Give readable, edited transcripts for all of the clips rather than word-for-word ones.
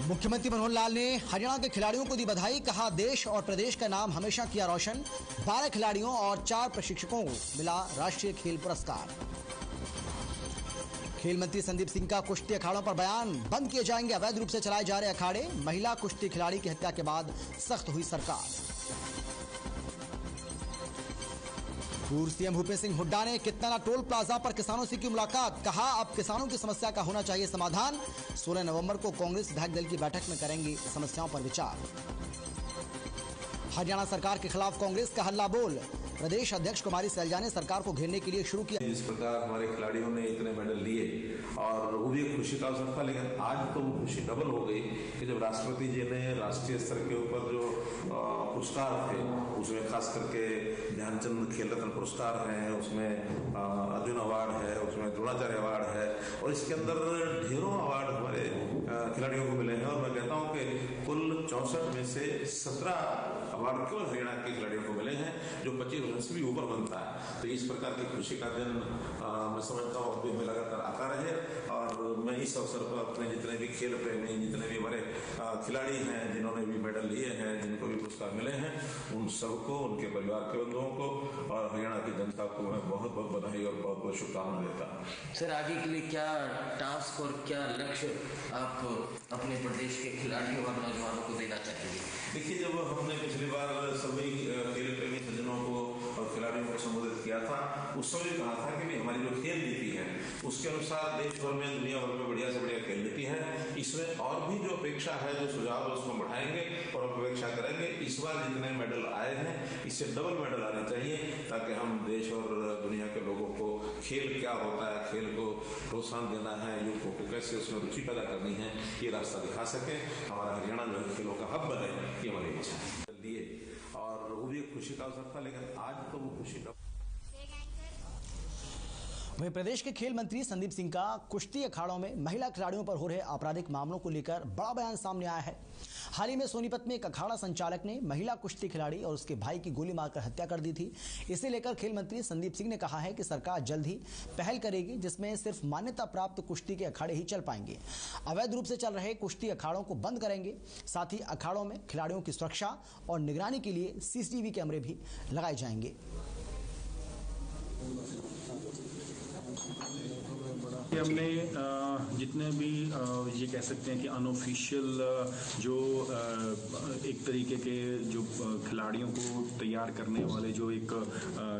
मुख्यमंत्री मनोहर लाल ने हरियाणा के खिलाड़ियों को दी बधाई। कहा, देश और प्रदेश का नाम हमेशा किया रोशन। 12 खिलाड़ियों और 4 प्रशिक्षकों को मिला राष्ट्रीय खेल पुरस्कार। खेल मंत्री संदीप सिंह का कुश्ती अखाड़ों पर बयान। बंद किए जाएंगे अवैध रूप से चलाए जा रहे अखाड़े। महिला कुश्ती खिलाड़ी की हत्या के बाद सख्त हुई सरकार। पूर्व सीएम भूपेंद्र सिंह हुड्डा ने कितना टोल प्लाजा पर किसानों से की मुलाकात। कहा, अब किसानों की समस्या का होना चाहिए समाधान। 16 नवंबर को कांग्रेस विधायक दल की बैठक में करेंगे समस्याओं पर विचार। हरियाणा सरकार के खिलाफ कांग्रेस का हल्ला बोल। प्रदेश अध्यक्ष कुमारी सैलजा ने सरकार को घेरने के लिए शुरू किया। इस प्रकार हमारे खिलाड़ियों ने इतने मेडल लिए और वो भी एक खुशी का अवसर था, लेकिन आज तो वो खुशी डबल हो गई कि जब राष्ट्रपति जी ने राष्ट्रीय स्तर के ऊपर जो पुरस्कार थे, उसमें खास करके ध्यानचंद खेल रत्न पुरस्कार है, उसमें अर्जुन अवार्ड है, उसमें द्रोणाचार्य अवार्ड है और इसके अंदर ढेरों अवार्ड हमारे खिलाड़ियों को मिले हैं। और मैं कहता हूँ कि कुल 64 में से 17 अवार्ड केवल हरियाणा के खिलाड़ियों को मिले हैं, जो 25 से भी ऊपर बनता है। तो इस प्रकार की खुशी का दिन मैं समझता हूँ अभी में लगातार आता रहे। और मैं इस अवसर पर अपने जितने भी खेल प्रेमी, जितने भी हमारे खिलाड़ी हैं, जिन्होंने भी मेडल लिए हैं, जिनको भी पुरस्कार मिले हैं, उन सबको, उनके परिवार के बंधुओं को और हरियाणा की जनता को मैं बहुत बहुत बधाई और बहुत बहुत शुभकामना देता हूँ। सर, आगे के लिए क्या टास्क और क्या लक्ष्य आप अपने प्रदेश के खिलाड़ियों और नौजवानों को देना चाहेंगे? देखिए, जब हमने पिछली बार सभी खेल प्रेमी सज्जनों को और खिलाड़ियों को संबोधित किया था, उस समय कहा था कि हमारी जो खेल नीति है उसके अनुसार देश भर में, दुनिया भर में बढ़िया से बढ़िया खेल नीति है। इसमें और भी जो अपेक्षा है, जो सुझाव है, उसको बढ़ाएंगे और अपेक्षा करेंगे। इस बार जितने मेडल आए हैं, इससे डबल मेडल आने चाहिए, ताकि हम देश और दुनिया के लोगों को खेल क्या होता है, खेल को प्रोत्साहन देना है, युवकों को कैसे उसमें रुचि पैदा करनी है, ये रास्ता दिखा सके। हमारा हरियाणा जो है खेलों का हब बने, ये हमारी इच्छा है। और वो भी एक खुशी का अवसर था, लेकिन आज तो वो खुशी वहीं प्रदेश के खेल मंत्री संदीप सिंह का कुश्ती अखाड़ों में महिला खिलाड़ियों पर हो रहे आपराधिक मामलों को लेकर बड़ा बयान सामने आया है। हाल ही में सोनीपत में एक अखाड़ा संचालक ने महिला कुश्ती खिलाड़ी और उसके भाई की गोली मारकर हत्या कर दी थी। इसे लेकर खेल मंत्री संदीप सिंह ने कहा है कि सरकार जल्द ही पहल करेगी, जिसमें सिर्फ मान्यता प्राप्त कुश्ती के अखाड़े ही चल पाएंगे। अवैध रूप से चल रहे कुश्ती अखाड़ों को बंद करेंगे। साथ ही अखाड़ों में खिलाड़ियों की सुरक्षा और निगरानी के लिए CCTV कैमरे भी लगाए जाएंगे। हमने जितने भी ये कह सकते हैं कि अनऑफिशियल जो एक तरीके के जो खिलाड़ियों को तैयार करने वाले जो एक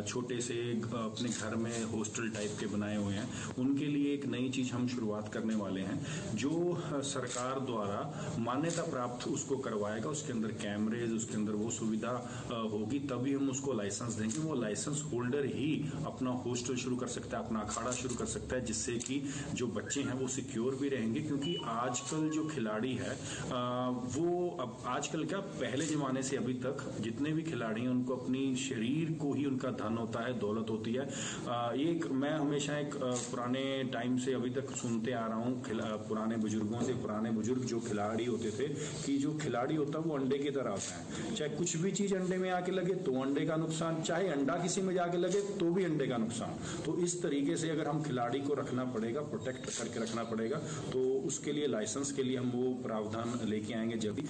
छोटे से अपने घर में हॉस्टल टाइप के बनाए हुए हैं, उनके लिए एक नई चीज हम शुरुआत करने वाले हैं, जो सरकार द्वारा मान्यता प्राप्त उसको करवाएगा। उसके अंदर कैमरेज, उसके अंदर वो सुविधा होगी, तभी हम उसको लाइसेंस देंगे। वो लाइसेंस होल्डर ही अपना हॉस्टल शुरू कर सकता है, अपना अखाड़ा शुरू कर सकता है, जिससे कि जो बच्चे हैं वो सिक्योर भी रहेंगे। क्योंकि आजकल जो खिलाड़ी है वो अब आजकल क्या, पहले जमाने से अभी तक जितने भी खिलाड़ी हैं उनको अपनी शरीर को ही उनका धन होता है, दौलत होती है। एक मैं हमेशा एक पुराने टाइम से अभी तक सुनते आ रहा हूँ पुराने बुजुर्गों से, पुराने बुजुर्ग जो खिलाड़ी होते थे, कि जो खिलाड़ी होता है वो अंडे की तरह होता है। चाहे कुछ भी चीज अंडे में आके लगे तो अंडे का नुकसान, चाहे अंडा किसी में जाके लगे तो भी अंडे का नुकसान। तो इस तरीके से अगर हम खिलाड़ी को रखना पड़ेगा, प्रोटेक्ट करके रखना पड़ेगा, तो उसके लिए लाइसेंस के लिए हम वो प्रावधान लेके आएंगे जल्दी।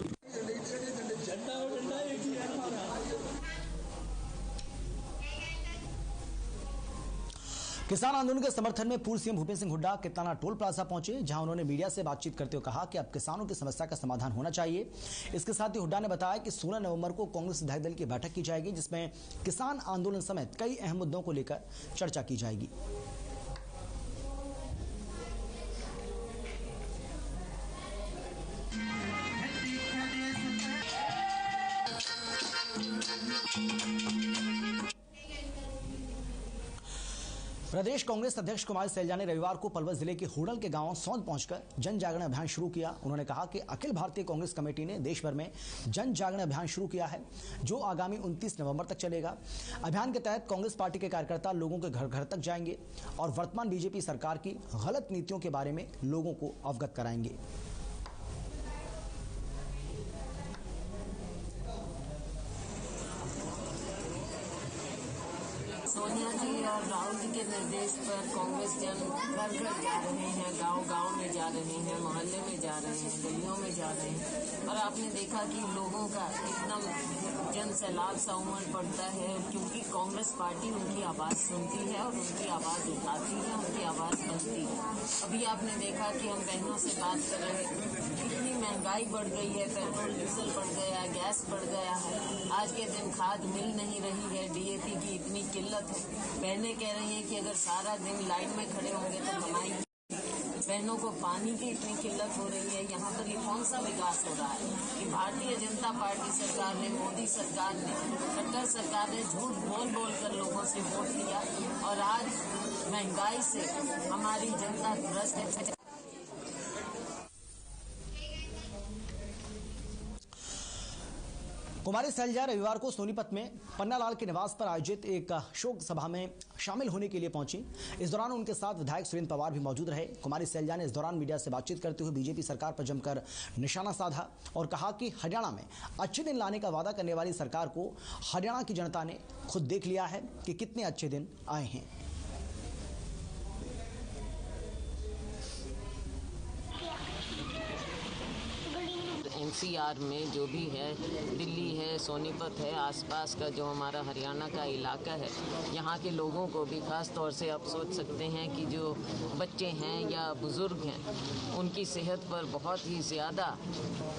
किसान आंदोलन के समर्थन में पूर्व सीएम भूपेंद्र सिंह हुड्डा कितना टोल प्लाजा पहुंचे, जहां उन्होंने मीडिया से बातचीत करते हुए कहा कि अब किसानों की समस्या का समाधान होना चाहिए। इसके साथ ही हुड्डा ने बताया कि 16 नवंबर को कांग्रेस विधायक दल की बैठक की जाएगी, जिसमें किसान आंदोलन समेत कई अहम मुद्दों को लेकर चर्चा की जाएगी। प्रदेश कांग्रेस अध्यक्ष कुमारी सैलजा ने रविवार को पलवल जिले के होडल के गांव सौंद पहुंचकर जन जागरण अभियान शुरू किया। उन्होंने कहा कि अखिल भारतीय कांग्रेस कमेटी ने देश भर में जन जागरण अभियान शुरू किया है, जो आगामी 29 नवंबर तक चलेगा। अभियान के तहत कांग्रेस पार्टी के कार्यकर्ता लोगों के घर घर तक जाएंगे और वर्तमान बीजेपी सरकार की गलत नीतियों के बारे में लोगों को अवगत कराएंगे। सोनिया जी और राहुल जी के निर्देश पर कांग्रेस जन घर घर जा रहे हैं, गांव-गांव में जा रहे हैं, मोहल्ले में जा रहे हैं, गलियों में जा रहे हैं और आपने देखा कि लोगों का एकदम जन सैलाब सा उमड़ पड़ता है क्योंकि कांग्रेस पार्टी उनकी आवाज़ सुनती है और उनकी आवाज़ उठाती है, उनकी आवाज़ बनती है। अभी आपने देखा कि हम बहनों से बात कर रहे हैं, कितनी महंगाई बढ़ गई है, पेट्रोल डीजल बढ़ गया है, गैस बढ़ गया है, आज के दिन खाद मिल नहीं रही है, DAP की इतनी किल्लत है। बहनें कह रही हैं कि अगर सारा दिन लाइन में खड़े होंगे तो कमाई, बहनों को पानी की इतनी किल्लत हो रही है। यहाँ पर ये कौन सा विकास हो रहा है कि भारतीय जनता पार्टी सरकार ने, मोदी सरकार ने, खट्टर सरकार ने झूठ बोल बोल कर लोगों से वोट लिया और आज महंगाई से हमारी जनता ग्रस्त है। कुमारी सैलजा रविवार को सोनीपत में पन्नालाल के निवास पर आयोजित एक शोक सभा में शामिल होने के लिए पहुंची। इस दौरान उनके साथ विधायक सुरेंद्र पवार भी मौजूद रहे। कुमारी सैलजा ने इस दौरान मीडिया से बातचीत करते हुए बीजेपी सरकार पर जमकर निशाना साधा और कहा कि हरियाणा में अच्छे दिन लाने का वादा करने वाली सरकार को हरियाणा की जनता ने खुद देख लिया है कि कितने अच्छे दिन आए हैं। NCR में जो भी है, दिल्ली है, सोनीपत है, आसपास का जो हमारा हरियाणा का इलाका है, यहाँ के लोगों को भी खास तौर से आप सोच सकते हैं कि जो बच्चे हैं या बुज़ुर्ग हैं, उनकी सेहत पर बहुत ही ज़्यादा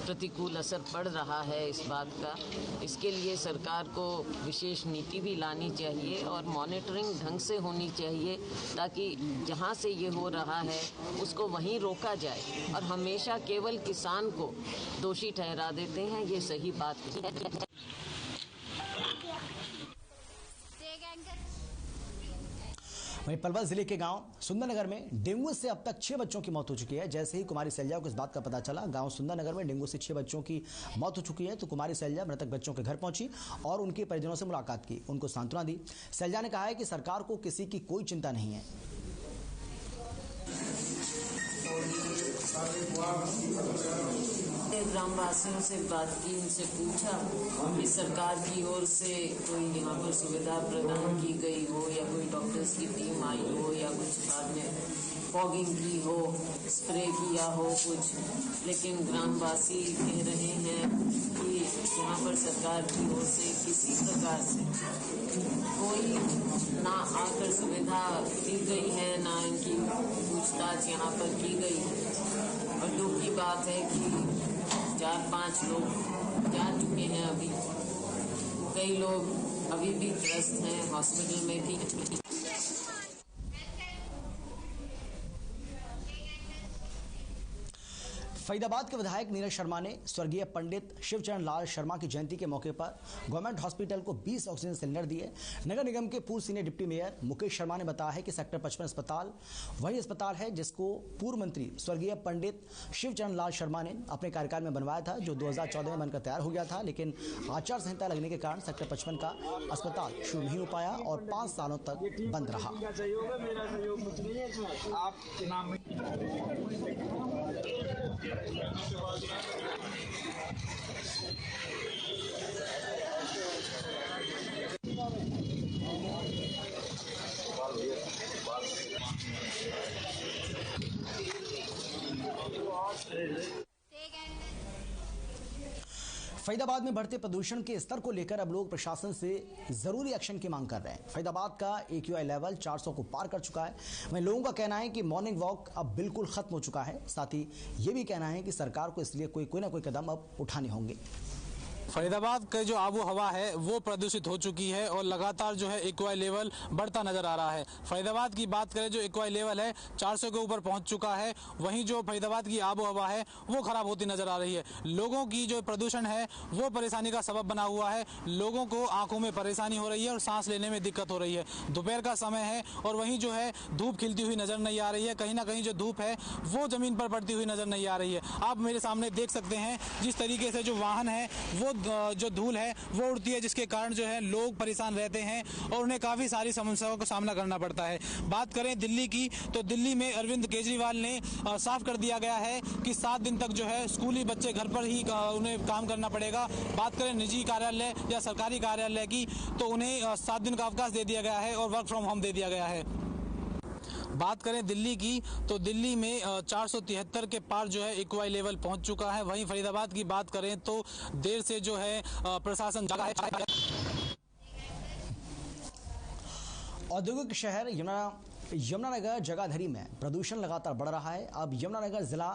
प्रतिकूल असर पड़ रहा है इस बात का। इसके लिए सरकार को विशेष नीति भी लानी चाहिए और मॉनिटरिंग ढंग से होनी चाहिए ताकि जहाँ से ये हो रहा है उसको वहीं रोका जाए और हमेशा केवल किसान को दोषी ठहरा देते हैं, ये सही बात है। वहीं पलवल जिले के गांव सुंदरनगर में डेंगू से अब तक 6 बच्चों की मौत हो चुकी है। जैसे ही कुमारी सैलजा को इस बात का पता चला, गांव सुंदरनगर में डेंगू से 6 बच्चों की मौत हो चुकी है, तो कुमारी सैलजा मृतक बच्चों के घर पहुंची और उनके परिजनों से मुलाकात की, उनको सांत्वना दी। सैलजा ने कहा है कि सरकार को किसी की कोई चिंता नहीं है। ग्रामवासियों से बात की, उनसे पूछा कि सरकार की ओर से कोई यहाँ पर सुविधा प्रदान की गई हो या कोई डॉक्टर्स की टीम आई हो या कुछ बाद में फॉगिंग की हो, स्प्रे किया हो कुछ, लेकिन ग्रामवासी कह रहे हैं कि यहाँ पर सरकार की ओर से किसी प्रकार से कोई ना आकर सुविधा दी गई है, ना इनकी पूछताछ यहाँ पर की गई है। और दुख की बात है कि 4-5 लोग जा चुके हैं, अभी कई लोग अभी भी त्रस्त हैं, हॉस्पिटल में भी। फरीदाबाद के विधायक नीरज शर्मा ने स्वर्गीय पंडित शिवचरण लाल शर्मा की जयंती के मौके पर गवर्नमेंट हॉस्पिटल को 20 ऑक्सीजन सिलेंडर दिए। नगर निगम के पूर्व senior deputy mayor Mukesh Sharma ने बताया है कि सेक्टर 55 अस्पताल वही अस्पताल है जिसको पूर्व मंत्री स्वर्गीय पंडित शिवचरण लाल शर्मा ने अपने कार्यकाल में बनवाया था, जो 2014 में बनकर तैयार हो गया था, लेकिन आचार संहिता लगने के कारण सेक्टर 55 का अस्पताल शुरू नहीं हो पाया और 5 सालों तक बंद रहा। फरीदाबाद में बढ़ते प्रदूषण के स्तर को लेकर अब लोग प्रशासन से जरूरी एक्शन की मांग कर रहे हैं। फरीदाबाद का AQI लेवल 400 को पार कर चुका है। वहीं लोगों का कहना है कि मॉर्निंग वॉक अब बिल्कुल खत्म हो चुका है। साथ ही ये भी कहना है कि सरकार को इसलिए कोई ना कोई कदम अब उठाने होंगे। फरीदाबाद का जो आबो हवा है वो प्रदूषित हो चुकी है और लगातार जो है AQI लेवल बढ़ता नजर आ रहा है। फरीदाबाद की बात करें, जो AQI लेवल है 400 के ऊपर पहुंच चुका है। वहीं जो फरीदाबाद की आबो हवा है वो खराब होती नजर आ रही है। लोगों की जो प्रदूषण है वो परेशानी का सबब बना हुआ है। लोगों को आंखों में परेशानी हो रही है और सांस लेने में दिक्कत हो रही है। दोपहर का समय है और वहीं जो है धूप खिलती हुई नजर नहीं आ रही है। कहीं ना कहीं जो धूप है वो जमीन पर पड़ती हुई नजर नहीं आ रही है। आप मेरे सामने देख सकते हैं जिस तरीके से जो वाहन है वो जो धूल है वो उड़ती है, जिसके कारण जो है लोग परेशान रहते हैं और उन्हें काफ़ी सारी समस्याओं का सामना करना पड़ता है। बात करें दिल्ली की, तो दिल्ली में अरविंद केजरीवाल ने साफ कर दिया गया है कि 7 दिन तक जो है स्कूली बच्चे घर पर ही उन्हें काम करना पड़ेगा। बात करें निजी कार्यालय या सरकारी कार्यालय की, तो उन्हें 7 दिन का अवकाश दे दिया गया है और वर्क फ्रॉम होम दे दिया गया है। बात करें दिल्ली की, तो दिल्ली में 473 के पार जो है एक्वाई लेवल पहुंच चुका है। वहीं फरीदाबाद की बात करें तो देर से जो है प्रशासन जागा है। औद्योगिक शहर यमुनानगर जगाधरी में प्रदूषण लगातार बढ़ रहा है। अब यमुनानगर जिला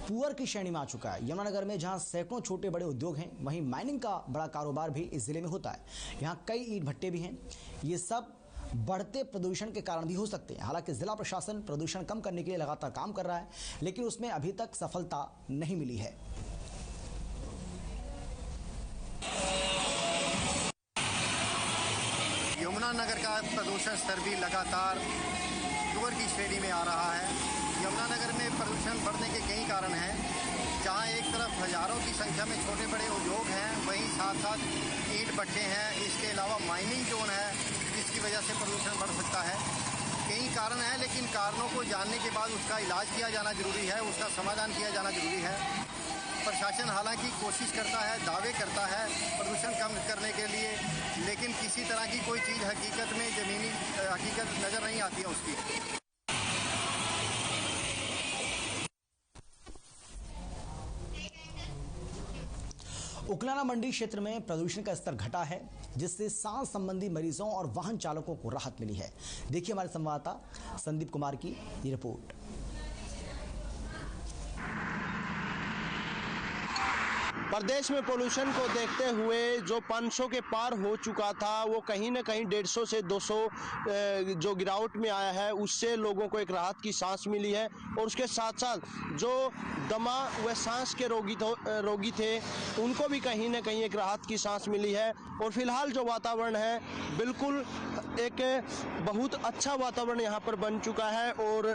पुअर की श्रेणी में आ चुका है। यमुनानगर में जहां सैकड़ों छोटे बड़े उद्योग हैं, वहीं माइनिंग का बड़ा कारोबार भी इस जिले में होता है। यहां कई ईंट भट्टे भी हैं। ये सब बढ़ते प्रदूषण के कारण भी हो सकते हैं। हालांकि जिला प्रशासन प्रदूषण कम करने के लिए लगातार काम कर रहा है, लेकिन उसमें अभी तक सफलता नहीं मिली है। यमुनानगर का प्रदूषण स्तर भी लगातार पुअर की श्रेणी में आ रहा है। यमुनानगर में प्रदूषण बढ़ने के कई कारण हैं। जहां एक तरफ हजारों की संख्या में छोटे बड़े उद्योग हैं, वहीं साथ साथ ईंट भट्टे हैं। इसके अलावा माइनिंग जोन है, जिसकी वजह से प्रदूषण बढ़ सकता है। कई कारण हैं, लेकिन कारणों को जानने के बाद उसका इलाज किया जाना जरूरी है, उसका समाधान किया जाना जरूरी है। प्रशासन हालांकि कोशिश करता है, दावे करता है प्रदूषण कम करने के लिए, लेकिन किसी तरह की कोई चीज़ हकीकत में ज़मीनी हकीकत नज़र नहीं आती है उसकी। उकलाना मंडी क्षेत्र में प्रदूषण का स्तर घटा है, जिससे सांस संबंधी मरीजों और वाहन चालकों को राहत मिली है। देखिए हमारे संवाददाता संदीप कुमार की ये रिपोर्ट। प्रदेश में पोल्यूशन को देखते हुए जो 500 के पार हो चुका था, वो कहीं ना कहीं 150 से 200 जो गिरावट में आया है, उससे लोगों को एक राहत की सांस मिली है। और उसके साथ साथ जो दमा व सांस के रोगी थे, उनको भी कहीं ना कहीं एक राहत की सांस मिली है। और फिलहाल जो वातावरण है, बिल्कुल एक बहुत अच्छा वातावरण यहाँ पर बन चुका है। और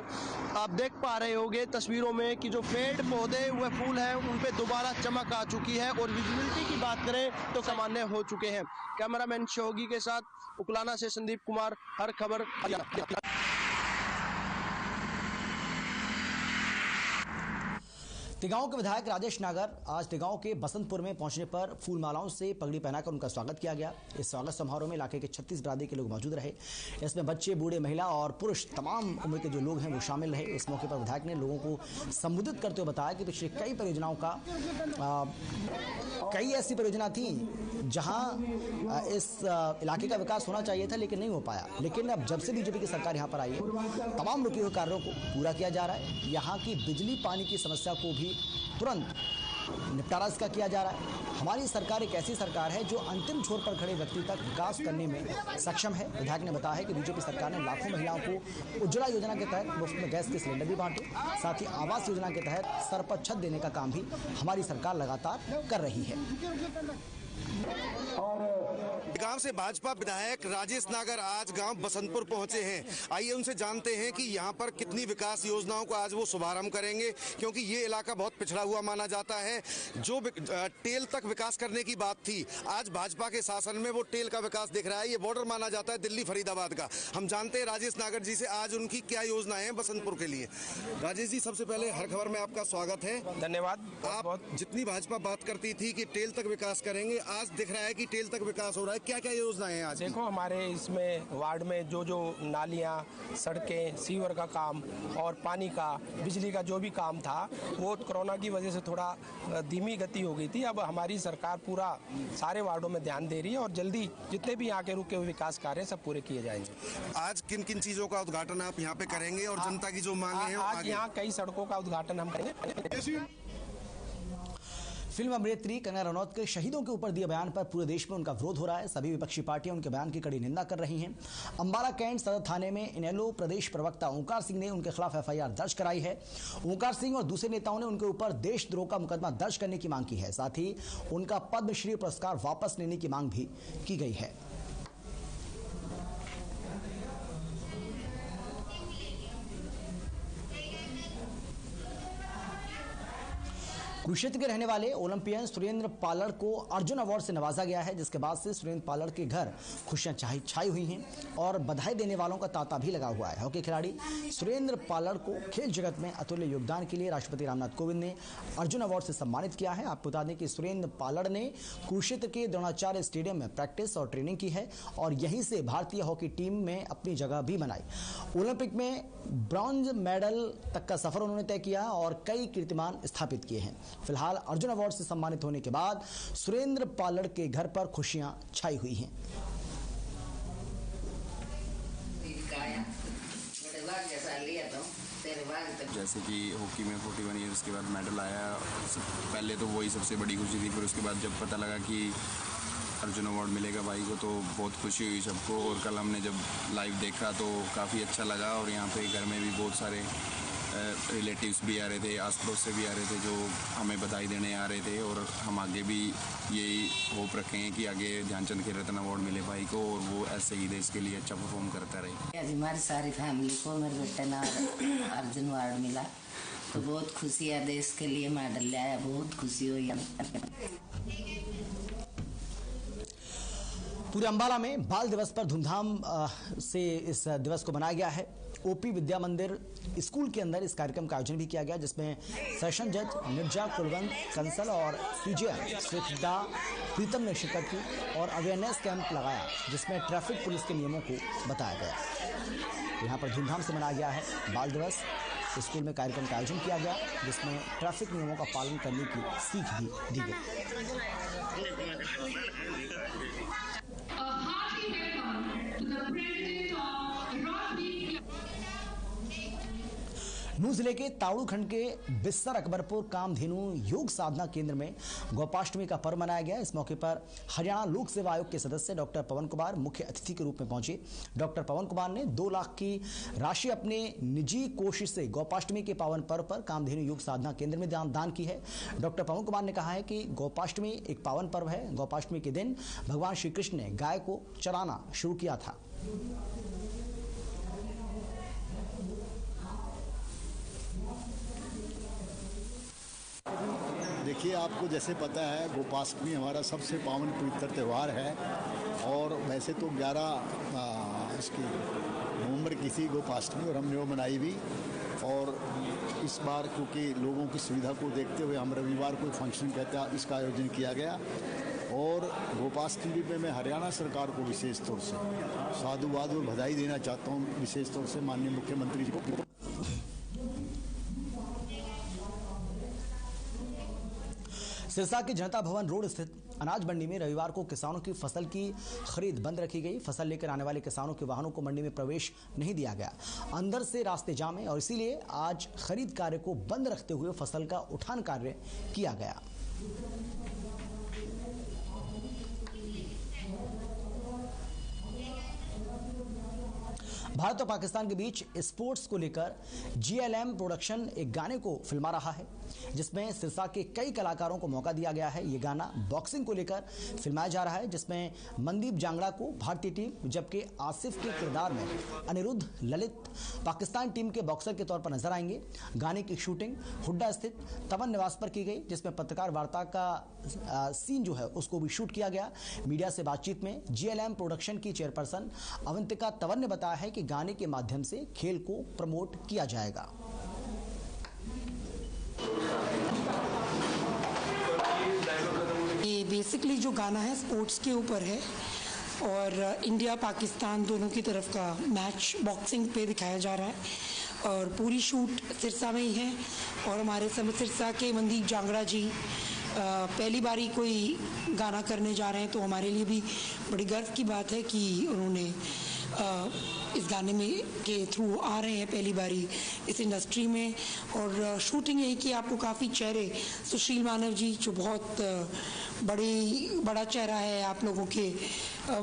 आप देख पा रहे होंगे तस्वीरों में कि जो पेड़ पौधे व फूल हैं, उन पे दोबारा चमक आ चुकी है। और विजिबिलिटी की बात करें तो सामान्य हो चुके हैं। कैमरामैन शोगी के साथ उकलाना से संदीप कुमार, हर खबर। तिगांव के विधायक राजेश नागर आज तिगांव के बसंतपुर में पहुंचने पर फूल मालाओं से पगड़ी पहनाकर उनका स्वागत किया गया। इस स्वागत समारोह में इलाके के 36 बिरादरी के लोग मौजूद रहे। इसमें बच्चे, बूढ़े, महिला और पुरुष तमाम उम्र के जो लोग हैं वो शामिल रहे। इस मौके पर विधायक ने लोगों को संबोधित करते हुए बताया कि पिछले कई परियोजनाओं का कई ऐसी परियोजना थी जहां इस इलाके का विकास होना चाहिए था, लेकिन नहीं हो पाया। लेकिन अब जब से बीजेपी की सरकार यहां पर आई है, तमाम रुके हुए कार्यों को पूरा किया जा रहा है। यहाँ की बिजली पानी की समस्या को भी तुरंत निपटारा इसका किया जा रहा है। हमारी सरकार एक ऐसी सरकार है जो अंतिम छोर पर खड़े व्यक्ति तक विकास करने में सक्षम है। विधायक ने बताया है कि बीजेपी सरकार ने लाखों महिलाओं को उज्ज्वला योजना के तहत मुफ्त में गैस के सिलेंडर भी बांटे। साथ ही आवास योजना के तहत सर पर छत देने का काम भी हमारी सरकार लगातार कर रही है। गांव से भाजपा विधायक राजेश नागर आज गांव बसंतपुर पहुंचे हैं। आइए उनसे जानते हैं कि यहां पर कितनी विकास योजनाओं का आज वो शुभारंभ करेंगे, क्योंकि ये इलाका बहुत पिछड़ा हुआ माना जाता है। जो टेल तक विकास करने की बात थी, आज भाजपा के शासन में वो टेल का विकास दिख रहा है। ये बॉर्डर माना जाता है दिल्ली फरीदाबाद का। हम जानते हैं राजेश नागर जी से आज उनकी क्या योजनाएं हैं बसंतपुर के लिए। राजेश जी, सबसे पहले हर खबर में आपका स्वागत है। धन्यवाद। आप जितनी भाजपा बात करती थी कि टेल तक विकास करेंगे, आज दिख रहा है कि टेल तक विकास हो रहा है। क्या क्या योजनाएं हैं आज? देखो, हमारे इसमें वार्ड में जो नालियां, सड़कें, सीवर का काम और पानी का, बिजली का जो भी काम था, वो कोरोना की वजह से थोड़ा धीमी गति हो गई थी। अब हमारी सरकार पूरा सारे वार्डों में ध्यान दे रही है और जल्दी जितने भी यहाँ के रुके हुए विकास कार्य सब पूरे किए जाएंगे। आज किन किन चीजों का उद्घाटन आप यहाँ पे करेंगे और जनता की जो मांगे हैं? आज यहाँ कई सड़कों का उद्घाटन हम करेंगे। फिल्म अभिनेत्री कंगना रनौत के शहीदों के ऊपर दिए बयान पर पूरे देश में उनका विरोध हो रहा है। सभी विपक्षी पार्टियां उनके बयान की कड़ी निंदा कर रही हैं। अंबाला कैंट सदर थाने में इनेलो प्रदेश प्रवक्ता ओंकार सिंह ने उनके खिलाफ एफआईआर दर्ज कराई है। ओंकार सिंह और दूसरे नेताओं ने उनके ऊपर देशद्रोह का मुकदमा दर्ज करने की मांग की है। साथ ही उनका पद्मश्री पुरस्कार वापस लेने की मांग भी की गई है। कुरुक्षेत्र के रहने वाले ओलंपियन सुरेंद्र पालड़ को अर्जुन अवार्ड से नवाजा गया है, जिसके बाद से सुरेंद्र पालड़ के घर खुशियां छाई हुई हैं और बधाई देने वालों का तांता भी लगा हुआ है। हॉकी खिलाड़ी सुरेंद्र पालड़ को खेल जगत में अतुल्य योगदान के लिए राष्ट्रपति रामनाथ कोविंद ने अर्जुन अवार्ड से सम्मानित किया है। आपको बता दें कि सुरेंद्र पालड़ ने कुरुक्षेत्र के द्रोणाचार्य स्टेडियम में प्रैक्टिस और ट्रेनिंग की है और यहीं से भारतीय हॉकी टीम में अपनी जगह भी बनाई। ओलंपिक में ब्रॉन्ज मेडल तक का सफर उन्होंने तय किया और कई कीर्तिमान स्थापित किए हैं। फिलहाल अर्जुन अवार्ड से सम्मानित होने के बाद सुरेंद्र पालड़ के घर पर खुशियां छाई हुई हैं। जैसे कि हॉकी में 41 ईयर्स के बाद मेडल आया, पहले तो वही सबसे बड़ी खुशी थी। फिर उसके बाद जब पता लगा कि अर्जुन अवार्ड मिलेगा भाई को, तो बहुत खुशी हुई सबको। और कल हमने जब लाइव देखा तो काफ़ी अच्छा लगा। और यहाँ पे घर में भी बहुत सारे रिलेटिव्स भी आ रहे थे, आस पड़ोस से भी आ रहे थे, जो हमें बधाई देने आ रहे थे। और हम आगे भी यही होप रखे हैं कि आगे ध्यानचंद खेल रत्न अवार्ड मिले भाई को और वो ऐसे ही देश के लिए अच्छा परफॉर्म करता रहे। आज हमारी सारी फैमिली को मेरे बेटे ने अर्जुन अवार्ड मिला तो बहुत खुशी है। देश के लिए मेडल लाया, बहुत खुशी हुई। पूरे अंबाला में बाल दिवस पर धूमधाम से इस दिवस को मनाया गया है। ओपी विद्या मंदिर स्कूल के अंदर इस कार्यक्रम का आयोजन भी किया गया, जिसमें सेशन जज निर्जा कुलवंत कंसल और सीजे श्रीदा प्रीतम ने शिरकत की और अवेयरनेस कैंप लगाया, जिसमें ट्रैफिक पुलिस के नियमों को बताया गया। यहाँ पर धूमधाम से मनाया गया है बाल दिवस। स्कूल में कार्यक्रम का आयोजन किया गया, जिसमें ट्रैफिक नियमों का पालन करने की सीख भी दी गई। नूंह जिले के ताड़ू खंड के बिस्सर अकबरपुर कामधेनु योग साधना केंद्र में गोपाष्टमी का पर्व मनाया गया। इस मौके पर हरियाणा लोक सेवा आयोग के सदस्य डॉक्टर पवन कुमार मुख्य अतिथि के रूप में पहुंचे। डॉक्टर पवन कुमार ने 2 लाख की राशि अपने निजी कोष से गोपाष्टमी के पावन पर्व पर कामधेनु योग साधना केंद्र में दान की है। डॉक्टर पवन कुमार ने कहा है कि गोपाष्टमी एक पावन पर्व है। गोपाष्टमी के दिन भगवान श्री कृष्ण ने गाय को चराना शुरू किया था। देखिए, आपको जैसे पता है गोपाष्टमी हमारा सबसे पावन पवित्र त्यौहार है और वैसे तो 11 नवंबर की थी गोपाष्टमी और हमने वो मनाई भी। और इस बार क्योंकि लोगों की सुविधा को देखते हुए हम रविवार को फंक्शन कहता है इसका आयोजन किया गया। और गोपाष्टमी पे मैं हरियाणा सरकार को विशेष तौर से साधुवाद और बधाई देना चाहता हूँ, विशेष तौर से माननीय मुख्यमंत्री जी को। सिरसा के जनता भवन रोड स्थित अनाज मंडी में रविवार को किसानों की फसल की खरीद बंद रखी गई। फसल लेकर आने वाले किसानों के वाहनों को मंडी में प्रवेश नहीं दिया गया। अंदर से रास्ते जाम है और इसीलिए आज खरीद कार्य को बंद रखते हुए फसल का उठान कार्य किया गया। भारत और पाकिस्तान के बीच स्पोर्ट्स को लेकर GLM प्रोडक्शन एक गाने को फिल्मा रहा है, जिसमें सिरसा के कई कलाकारों को मौका दिया गया है। ये गाना बॉक्सिंग को लेकर फिल्माया जा रहा है, जिसमें मनदीप जांगड़ा को भारतीय टीम जबकि आसिफ के किरदार में अनिरुद्ध ललित पाकिस्तान टीम के बॉक्सर के तौर पर नजर आएंगे। गाने की शूटिंग हुड्डा स्थित तवन निवास पर की गई, जिसमें पत्रकार वार्ता का सीन जो है उसको भी शूट किया गया। मीडिया से बातचीत में GLM प्रोडक्शन की चेयरपर्सन अवंतिका तवन ने बताया है कि गाने के माध्यम से खेल को प्रमोट किया जाएगा। ये बेसिकली जो गाना है स्पोर्ट्स के ऊपर है और इंडिया पाकिस्तान दोनों की तरफ का मैच बॉक्सिंग पे दिखाया जा रहा है और पूरी शूट सिरसा में ही है। और हमारे सिरसा के मनदीप जांगड़ा जी पहली बारी कोई गाना करने जा रहे हैं, तो हमारे लिए भी बड़ी गर्व की बात है कि उन्होंने इस गाने में के थ्रू आ रहे हैं पहली बारी इस इंडस्ट्री में। और शूटिंग यही कि आपको काफ़ी चेहरे, सुशील मानव जी जो बहुत बड़ा चेहरा है आप लोगों के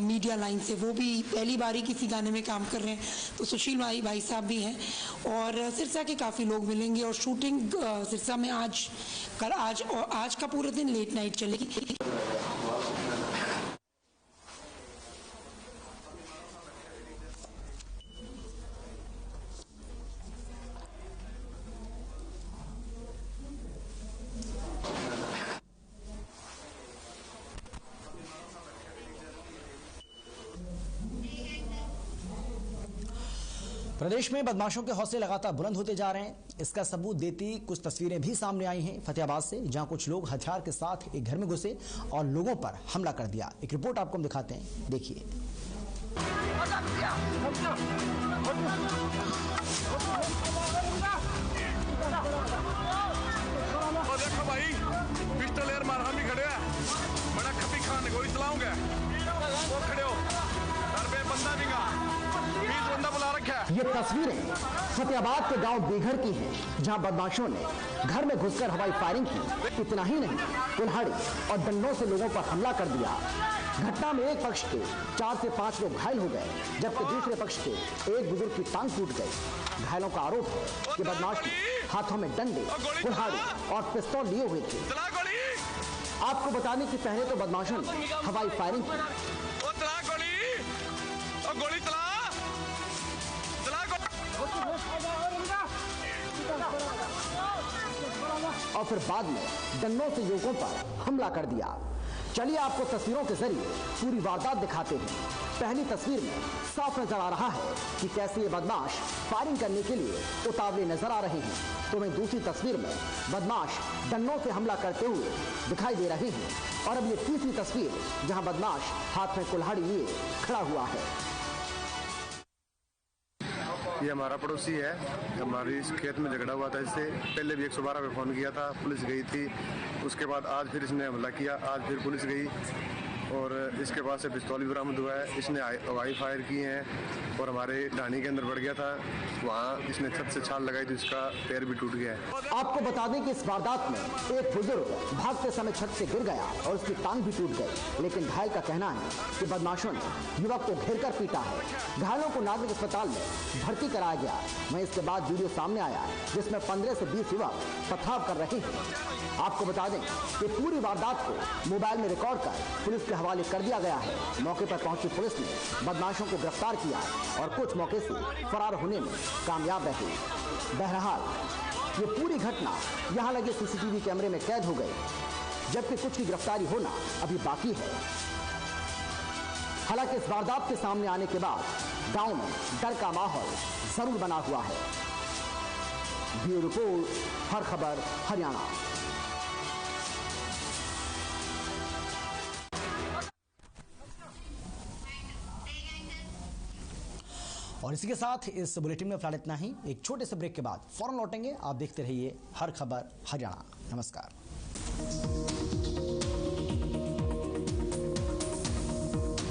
मीडिया लाइन से, वो भी पहली बारी किसी गाने में काम कर रहे हैं। तो सुशील भाई साहब भी हैं और सिरसा के काफ़ी लोग मिलेंगे। और शूटिंग सिरसा में आज का पूरा दिन लेट नाइट चलेगी। प्रदेश में बदमाशों के हौसले लगातार बुलंद होते जा रहे हैं। इसका सबूत देती कुछ तस्वीरें भी सामने आई हैं फतेहाबाद से, जहां कुछ लोग हथियार के साथ एक घर में घुसे और लोगों पर हमला कर दिया। एक रिपोर्ट आपको हम दिखाते हैं, देखिए। देखो भाई, पिस्टल एयर मार हम ही खड़े हैं, बड़ा खपी खान गोली चलाऊंगा, वो खड़े हो, घर पे बंदा दिखा, 20 बंदा बुला रखा है। ये तस्वीरें फतेहाबाद के गांव बेघर की हैं, जहां बदमाशों ने घर में घुसकर हवाई फायरिंग की। इतना ही नहीं, कुल्हाड़ी और डंडों से लोगों पर हमला कर दिया। घटना में एक पक्ष के 4 से 5 लोग घायल हो गए, जबकि दूसरे पक्ष के एक बुजुर्ग की टांग टूट गई। घायलों का आरोप है कि बदमाश हाथों में डंडे, कुल्हाड़ी और पिस्तौल लिए हुए थे। आपको बताने कि पहले तो बदमाशों ने हवाई फायरिंग की और फिर बाद में डंडों से युवकों पर हमला कर दिया। चलिए आपको तस्वीरों के जरिए पूरी वारदात दिखाते हैं। पहली तस्वीर में साफ नजर आ रहा है कि कैसे ये बदमाश फायरिंग करने के लिए उतावले नजर आ रहे हैं, तो वहीं दूसरी तस्वीर में बदमाश डंडों से हमला करते हुए दिखाई दे रहे हैं। और अब ये तीसरी तस्वीर, जहां बदमाश हाथ में कुल्हाड़ी लिए खड़ा हुआ है। ये हमारा पड़ोसी है, हमारी इस खेत में झगड़ा हुआ था इससे। पहले भी 112 पे फ़ोन किया था, पुलिस गई थी। उसके बाद आज फिर इसने हमला किया, आज फिर पुलिस गई और इसके पास से पिस्तौल भी बरामद हुआ है। इसने हवाई फायर किए हैं और हमारे ढाणी के अंदर बढ़ गया था, वहाँ इसने छत से छाल लगाई तो इसका पैर भी टूट गया है। आपको बता दें कि इस वारदात में एक बुजुर्ग भागते समय छत से गिर गया और उसकी टांग भी टूट गई, लेकिन घायल का कहना है कि बदमाशों ने युवक को घेरकर पीटा है। घायलों को नागरिक अस्पताल में भर्ती कराया गया। वहीं इसके बाद वीडियो सामने आया जिसमें 15 से 20 युवक पथराव कर रहे हैं। आपको बता दें कि पूरी वारदात को मोबाइल में रिकॉर्ड कर पुलिस के हवाले कर दिया गया है। मौके पर पहुंची पुलिस ने बदमाशों को गिरफ्तार किया और कुछ मौके से फरार होने में कामयाब रहे। बहरहाल ये पूरी घटना यहां लगे सीसीटीवी कैमरे में कैद हो गई, जबकि कुछ की गिरफ्तारी होना अभी बाकी है। हालांकि इस वारदात के सामने आने के बाद गांव में डर का माहौल जरूर बना हुआ है। ब्यूरो रिपोर्ट, हर खबर हरियाणा। और इसी के साथ इस बुलेटिन में फिलहाल इतना ही। एक छोटे से ब्रेक के बाद फौरन लौटेंगे। आप देखते रहिए हर खबर हरियाणा। नमस्कार।